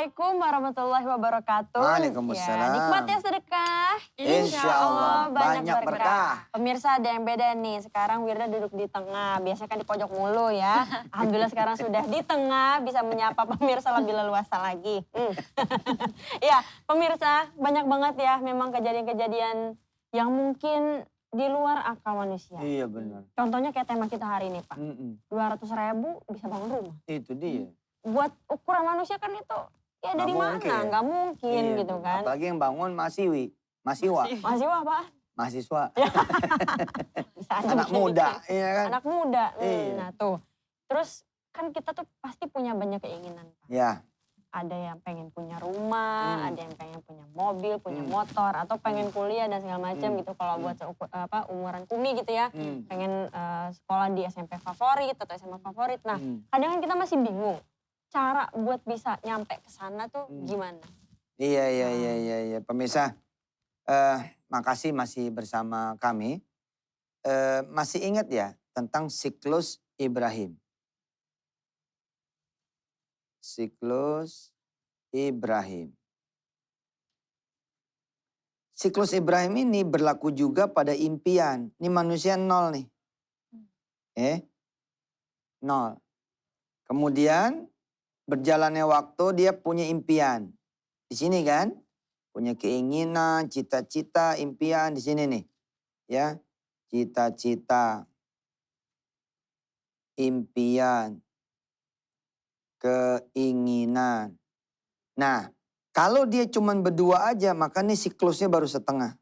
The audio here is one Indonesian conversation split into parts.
Assalamualaikum warahmatullahi wabarakatuh. Waalaikumsalam. Ya, nikmat ya sedekah. Insya Allah banyak berkah. Pemirsa ada yang beda nih. Sekarang Wirda duduk di tengah. Biasanya kan di pojok mulu ya. Alhamdulillah sekarang sudah di tengah. Bisa menyapa pemirsa lebih leluasa lagi. Ya pemirsa banyak banget ya memang kejadian-kejadian yang mungkin di luar akal manusia. Iya benar. Contohnya kayak tema kita hari ini Pak. 200.000 bisa bangun rumah. Itu dia. Buat ukuran manusia kan itu ya dari mana? Nggak mungkin Iya, gitu kan. Apalagi yang bangun mahasiswa. Mahasiswa apa? Mahasiswa. Bisa aja Anak begini. muda, iya kan? Anak muda. Iya. Nah tuh. Terus kan kita tuh pasti punya banyak keinginan. Pak. Ya. Ada yang pengen punya rumah, ada yang pengen punya mobil, punya motor, atau pengen kuliah dan segala macam gitu. Kalau buat umuran Kumi gitu ya, pengen sekolah di SMP favorit atau SMA favorit. Nah, kadang kan kita masih bingung cara buat bisa nyampe ke sana tuh gimana? Iya. Pemirsa, makasih masih bersama kami. Masih ingat ya tentang siklus Ibrahim? Siklus Ibrahim. Siklus Ibrahim ini berlaku juga pada impian. Ini manusia 0 nih. 0. Kemudian berjalannya waktu dia punya impian. Di sini kan? Punya keinginan, cita-cita, impian di sini nih. Ya. Cita-cita, impian, keinginan. Nah, kalau dia cuma berdua aja, maka nih siklusnya baru setengah.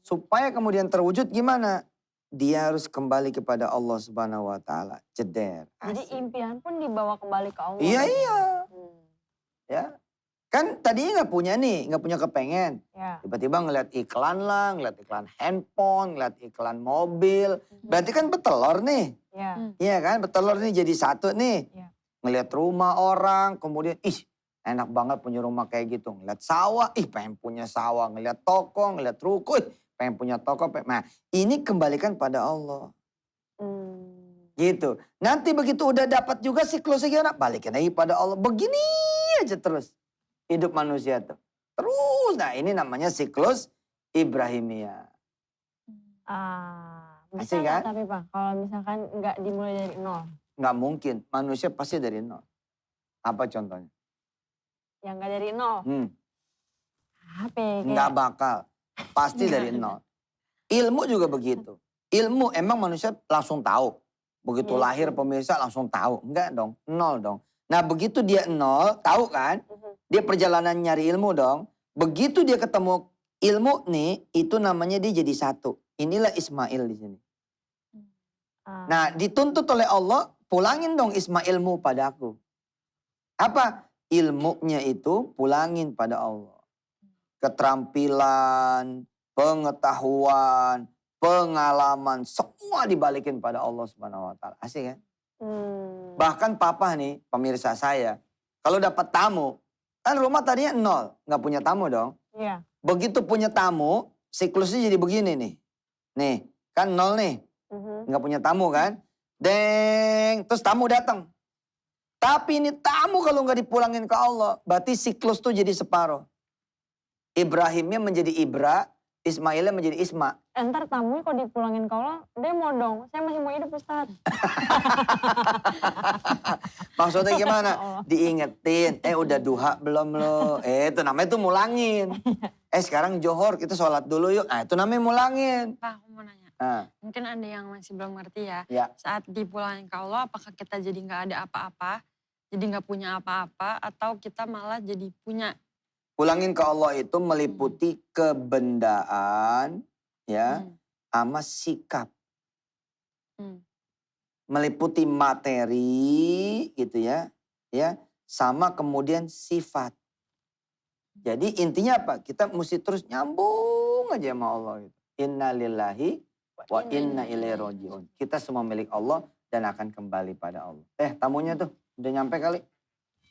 Supaya kemudian terwujud gimana? Dia harus kembali kepada Allah Subhanahu wa taala. Jeder. Jadi Asik. impian pun dibawa kembali ke Allah. Iya. Ya. Kan tadinya nggak punya nih, nggak punya kepengen. Ya. Tiba-tiba ngeliat iklan lah, ngeliat iklan handphone, ngeliat iklan mobil. Berarti kan betelor nih. Ya. Iya kan, betelor nih jadi satu nih. Ya. Ngeliat rumah orang, kemudian enak banget punya rumah kayak gitu. Ngeliat sawah, pengen punya sawah. Ngeliat toko, ngeliat ruko, pengen punya toko. Nah ini kembalikan pada Allah. Gitu. Nanti begitu udah dapat juga siklusnya gimana, balikin lagi pada Allah. Begini aja terus hidup manusia tuh. Terus, nah ini namanya siklus Ibrahimiyah. Bisa Asik nggak kan? tapi Pak, kalau misalkan nggak dimulai dari nol? Nggak mungkin, manusia pasti dari nol. Apa contohnya? Yang nggak dari nol? Apa ya? Nggak bakal, pasti dari nol. Ilmu juga begitu. Ilmu emang manusia langsung tahu. Begitu lahir pemirsa langsung tahu. Enggak dong, nol dong. Nah begitu dia nol, tahu kan? Dia perjalanan nyari ilmu dong. Begitu dia ketemu ilmu nih, itu namanya dia jadi satu. Inilah Ismail di sini. Nah dituntut oleh Allah, pulangin dong Ismailmu padaku. Apa? Ilmunya itu pulangin pada Allah. Keterampilan, pengetahuan, pengalaman, semua dibalikin pada Allah Subhanahu wa taala. Asik kan? Bahkan papa nih, pemirsa saya, kalau dapat tamu, kan rumah tadinya 0, nggak punya tamu dong. Iya. Begitu punya tamu, siklusnya jadi begini nih. Nih, kan 0 nih, nggak punya tamu kan. Deng, terus tamu datang. Tapi ini tamu kalau nggak dipulangin ke Allah, berarti siklus tuh jadi separuh. Ibrahimnya menjadi Ibra, Ismailnya menjadi Isma. Ntar tamunya kalau dipulangin ke Allah, demo dong. Saya masih mau hidup Ustaz. Maksudnya gimana? Diingetin, udah duha belum lo? Itu namanya tuh mulangin. Sekarang Johor kita sholat dulu yuk. Nah itu namanya mulangin. Pak, aku mau nanya. Mungkin ada yang masih belum ngerti ya. Saat dipulangin ke Allah, apakah kita jadi nggak ada apa-apa? Jadi nggak punya apa-apa atau kita malah jadi punya? Pulangin ke Allah itu meliputi kebendaan, ya, sama sikap. Meliputi materi, gitu ya, sama kemudian sifat. Jadi intinya apa? Kita mesti terus nyambung aja sama Allah. Gitu. Inna lillahi wa inna ilaihi roji'un. Kita semua milik Allah dan akan kembali pada Allah. Tamunya tuh udah nyampe kali.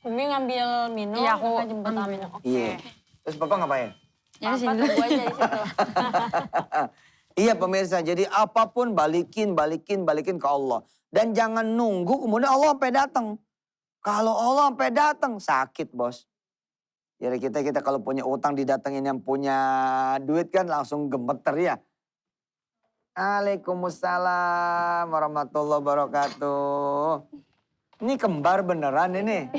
Umi ngambil minum, Iya, aku jemput minum. Oke. Iya. Terus Bapak ngapain? Ya, Papa tunggu aja di situ. Iya pemirsa, jadi apapun balikin ke Allah. Dan jangan nunggu kemudian Allah sampai datang. Kalau Allah sampai datang sakit bos. Jadi kita kalau punya utang didatengin yang punya duit kan langsung gemeter ya. Waalaikumsalam warahmatullahi wabarakatuh. Ini kembar beneran ini.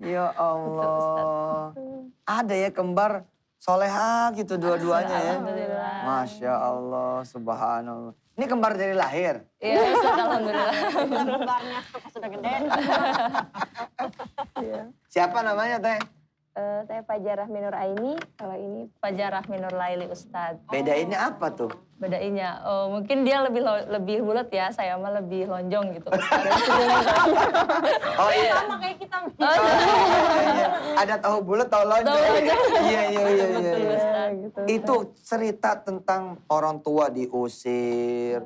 Ya Allah. Ada ya kembar soleha gitu dua-duanya ya. Alhamdulillah. Masya Allah, subhanallah. Ini kembar dari lahir? Iya, Ustaz, alhamdulillah. Kembarnya pas sudah gede. Siapa namanya teh? Saya Fajar Rahmi Nur Aini, kalau ini Fajar Rahmi Nur Laili Ustaz. Bedainnya apa tuh? Bedainnya, mungkin dia lebih bulat ya, saya mah lebih lonjong gitu Ustaz. Oh iya. Sama kayak kita. Iya. Ada tahu bulat, tahu lonjong. Iya. Betul Ustaz. gitu. Itu cerita tentang orang tua diusir,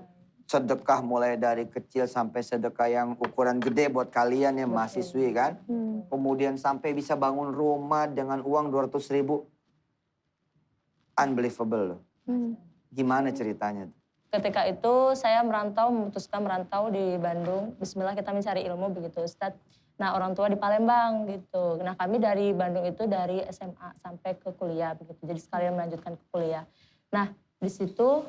sedekah mulai dari kecil sampai sedekah yang ukuran gede buat kalian yang mahasiswi kan. Kemudian sampai bisa bangun rumah dengan uang 200.000. Unbelievable loh. Gimana ceritanya? Ketika itu saya memutuskan merantau di Bandung. Bismillah kita mencari ilmu begitu Ustadz. Nah orang tua di Palembang gitu. Nah kami dari Bandung itu dari SMA sampai ke kuliah begitu. Jadi sekalian melanjutkan ke kuliah. Nah di situ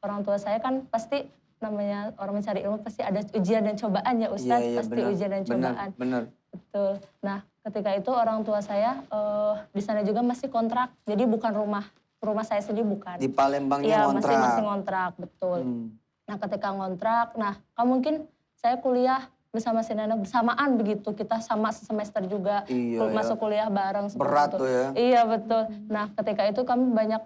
orang tua saya kan pasti namanya orang mencari ilmu pasti ada ujian dan cobaan ya Ustadz. Iya, pasti benar, ujian dan cobaan. Benar. Betul. Nah ketika itu orang tua saya di sana juga masih kontrak. Jadi bukan rumah saya sendiri bukan. Di Palembangnya Iya, ngontrak. masih ngontrak, betul. Nah, ketika ngontrak, kan mungkin saya kuliah bersama si Nenek bersamaan begitu. Kita sama semester juga Iya, masuk kuliah bareng seperti berat itu. tuh ya. Iya, betul. Nah, ketika itu kami banyak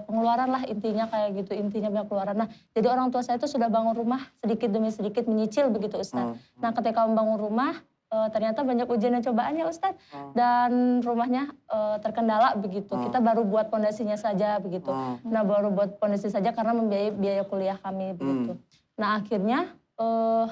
pengeluaran lah intinya kayak gitu. Intinya banyak pengeluaran. Nah, jadi orang tua saya itu sudah bangun rumah sedikit demi sedikit menyicil begitu Ustaz. Nah, ketika membangun rumah ternyata banyak ujian dan cobaannya Ustadz. Dan rumahnya terkendala begitu. Kita baru buat pondasinya saja begitu. Nah baru buat pondasi saja karena membiayai biaya kuliah kami begitu. Nah akhirnya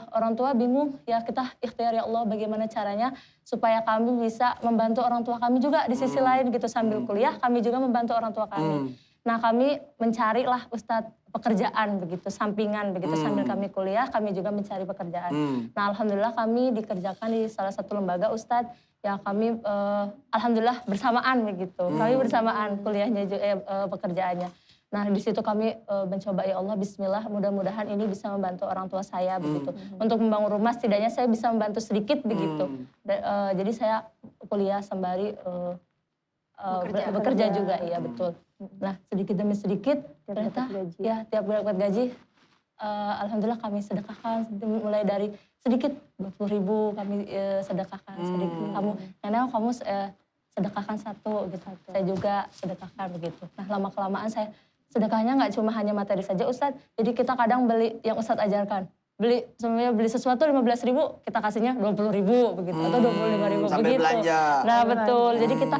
orang tua bingung ya kita ikhtiar ya Allah bagaimana caranya supaya kami bisa membantu orang tua kami juga di sisi lain gitu. Sambil kuliah kami juga membantu orang tua kami. Nah kami mencari lah Ustadz pekerjaan begitu, sampingan begitu. Sambil kami kuliah kami juga mencari pekerjaan. Nah alhamdulillah kami dikerjakan di salah satu lembaga Ustadz. Ya kami alhamdulillah bersamaan begitu. Kami bersamaan kuliahnya pekerjaannya. Nah di situ kami mencoba ya Allah bismillah mudah-mudahan ini bisa membantu orang tua saya begitu. Untuk membangun rumah setidaknya saya bisa membantu sedikit begitu. Jadi saya kuliah sembari bekerja juga, iya betul. Nah sedikit demi sedikit ternyata ya tiap dapat gaji alhamdulillah kami sedekahkan mulai dari sedikit 20.000 kami sedekahkan sedikit. Kamu sedekahkan satu gitu. Saya juga sedekahkan begitu. Nah lama-kelamaan saya sedekahnya nggak cuma hanya materi saja Ustadz. Jadi kita kadang beli yang Ustadz ajarkan. Beli sesuatu 15.000 kita kasihnya 20.000 begitu atau 25.000 sambil begitu. belanja. Nah betul. Jadi kita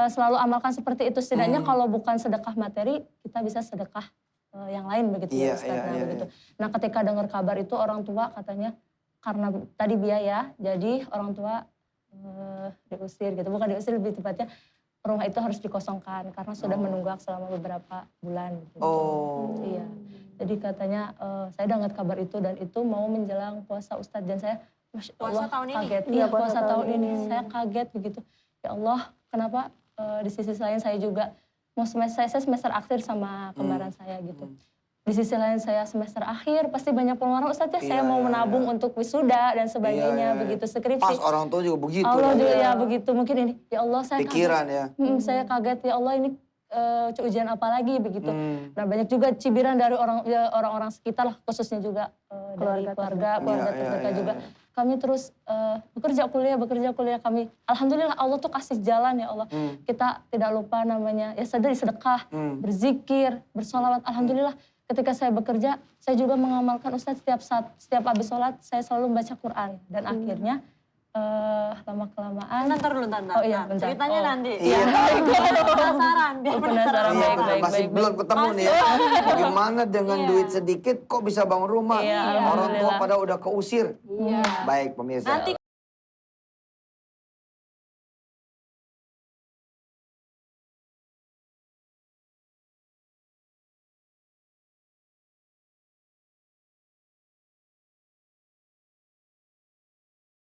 selalu amalkan seperti itu setidaknya kalau bukan sedekah materi kita bisa sedekah yang lain begitu ya Ustaz. Begitu. Nah ketika dengar kabar itu orang tua katanya karena tadi biaya jadi orang tua diusir gitu. Bukan diusir lebih tepatnya rumah itu harus dikosongkan karena sudah menunggak selama beberapa bulan. Gitu. Iya. Jadi katanya saya dengar kabar itu dan itu mau menjelang puasa Ustadz dan saya Masya Allah kaget. Iya puasa tahun ini. Saya kaget begitu. Ya Allah kenapa di sisi lain saya juga saya semester akhir sama kembaran saya gitu. Di sisi lain saya semester akhir pasti banyak pengeluaran Ustadz ya. Saya mau menabung untuk wisuda dan sebagainya begitu skripsi. Pas orang tua juga begitu. Allah juga ya begitu mungkin ini. Ya Allah saya pikiran kaget. Saya kaget ya Allah ini ujian apa lagi begitu. Nah banyak juga cibiran dari orang-orang sekitar lah khususnya juga dari keluarga terdekat juga. Kami terus bekerja kuliah kami. Alhamdulillah Allah tuh kasih jalan ya Allah. Kita tidak lupa namanya ya sedekah, berzikir, bersolawat. Alhamdulillah ketika saya bekerja saya juga mengamalkan Ustadz setiap habis sholat saya selalu membaca Quran. Dan akhirnya lama-kelamaan. Ntar dulu, Oh iya, bentar. Ceritanya nanti. Iya. Penasaran. Penasaran, baik. Masih belum ketemu nih ya. Bagaimana dengan duit sedikit kok bisa bangun rumah. Iya, orang tua pada udah keusir. Iya. Baik pemirsa. Nanti